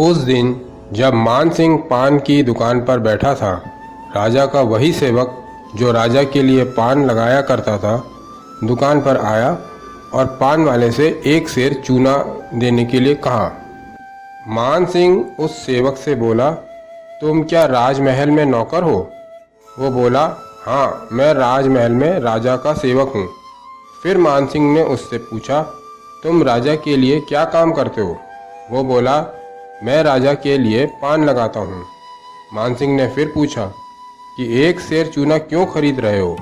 उस दिन जब मान सिंह पान की दुकान पर बैठा था, राजा का वही सेवक जो राजा के लिए पान लगाया करता था, दुकान पर आया और पान वाले से एक सेर चूना देने के लिए कहा। मान सिंह उस सेवक से बोला, तुम क्या राजमहल में नौकर हो? वो बोला, हाँ, मैं राजमहल में राजा का सेवक हूँ। फिर मान सिंह ने उससे पूछा, तुम राजा के लिए क्या काम करते हो? वो बोला, मैं राजा के लिए पान लगाता हूँ। मान सिंह ने फिर पूछा कि एक सेर चूना क्यों खरीद रहे हो?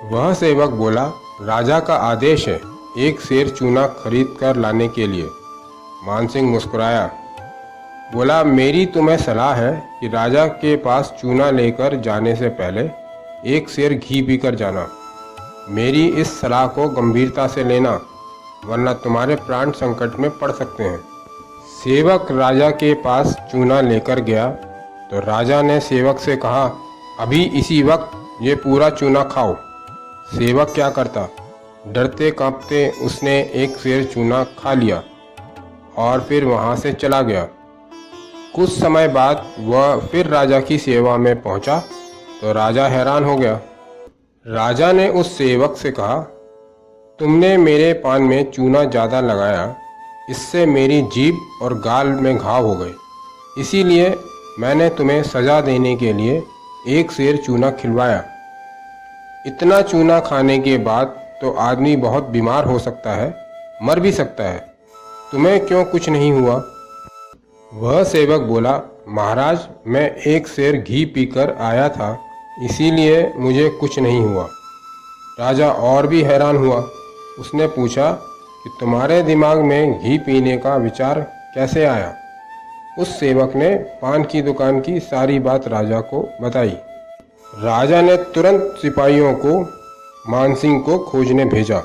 वह सेवक बोला, राजा का आदेश है एक सेर चूना खरीद कर लाने के लिए। मान सिंह मुस्कुराया, बोला, मेरी तुम्हें सलाह है कि राजा के पास चूना लेकर जाने से पहले एक सेर घी पीकर जाना। मेरी इस सलाह को गंभीरता से लेना, वरना तुम्हारे प्राण संकट में पड़ सकते हैं। सेवक राजा के पास चूना लेकर गया तो राजा ने सेवक से कहा, अभी इसी वक्त ये पूरा चूना खाओ। सेवक क्या करता, डरते कांपते उसने एक सेर चूना खा लिया और फिर वहाँ से चला गया। कुछ समय बाद वह फिर राजा की सेवा में पहुँचा तो राजा हैरान हो गया। राजा ने उस सेवक से कहा, तुमने मेरे पान में चूना ज़्यादा लगाया, इससे मेरी जीभ और गाल में घाव हो गए, इसीलिए मैंने तुम्हें सज़ा देने के लिए एक सेर चूना खिलवाया। इतना चूना खाने के बाद तो आदमी बहुत बीमार हो सकता है, मर भी सकता है। तुम्हें क्यों कुछ नहीं हुआ? वह सेवक बोला, महाराज, मैं एक सेर घी पीकर आया था, इसीलिए मुझे कुछ नहीं हुआ। राजा और भी हैरान हुआ। उसने पूछा कि तुम्हारे दिमाग में घी पीने का विचार कैसे आया? उस सेवक ने पान की दुकान की सारी बात राजा को बताई। राजा ने तुरंत सिपाहियों को मान सिंह को खोजने भेजा।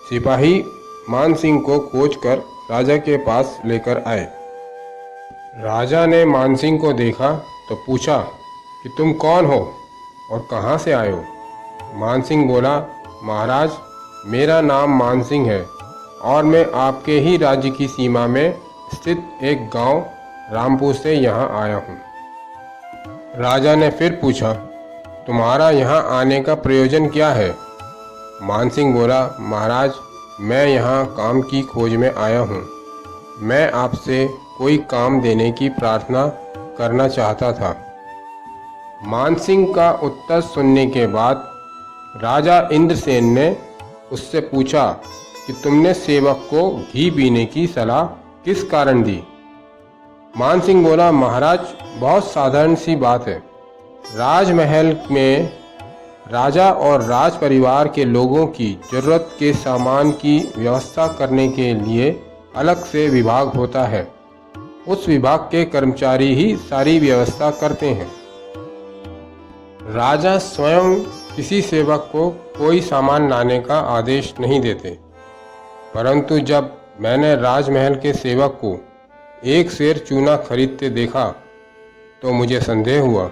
सिपाही मान सिंह को खोजकर राजा के पास लेकर आए। राजा ने मान सिंह को देखा तो पूछा कि तुम कौन हो और कहाँ से आए हो? मान सिंह बोला, महाराज, मेरा नाम मान सिंह है और मैं आपके ही राज्य की सीमा में स्थित एक गांव रामपुर से यहाँ आया हूँ। राजा ने फिर पूछा, तुम्हारा यहाँ आने का प्रयोजन क्या है? मान सिंह बोला, महाराज, मैं यहाँ काम की खोज में आया हूँ। मैं आपसे कोई काम देने की प्रार्थना करना चाहता था। मान सिंह का उत्तर सुनने के बाद राजा इंद्रसेन ने उससे पूछा कि तुमने सेवक को घी पीने की सलाह किस कारण दी? मान सिंह बोला, महाराज, बहुत साधारण सी बात है। राजमहल में राजा और राज परिवार के लोगों की जरूरत के सामान की व्यवस्था करने के लिए अलग से विभाग होता है। उस विभाग के कर्मचारी ही सारी व्यवस्था करते हैं। राजा स्वयं किसी सेवक को कोई सामान लाने का आदेश नहीं देते, परंतु जब मैंने राजमहल के सेवक को एक सेर चूना खरीदते देखा तो मुझे संदेह हुआ।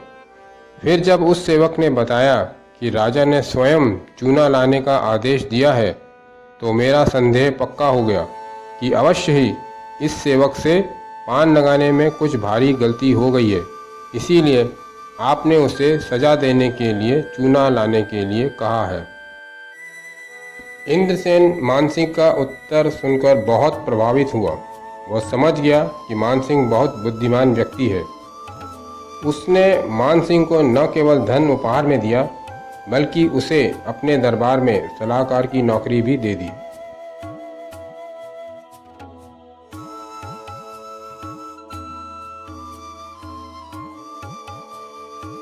फिर जब उस सेवक ने बताया कि राजा ने स्वयं चूना लाने का आदेश दिया है तो मेरा संदेह पक्का हो गया कि अवश्य ही इस सेवक से पान लगाने में कुछ भारी गलती हो गई है, इसीलिए आपने उसे सजा देने के लिए चूना लाने के लिए कहा है। इंद्रसेन मान सिंह का उत्तर सुनकर बहुत प्रभावित हुआ। वह समझ गया कि मान सिंह बहुत बुद्धिमान व्यक्ति है। उसने मान सिंह को न केवल धन उपहार में दिया, बल्कि उसे अपने दरबार में सलाहकार की नौकरी भी दे दी।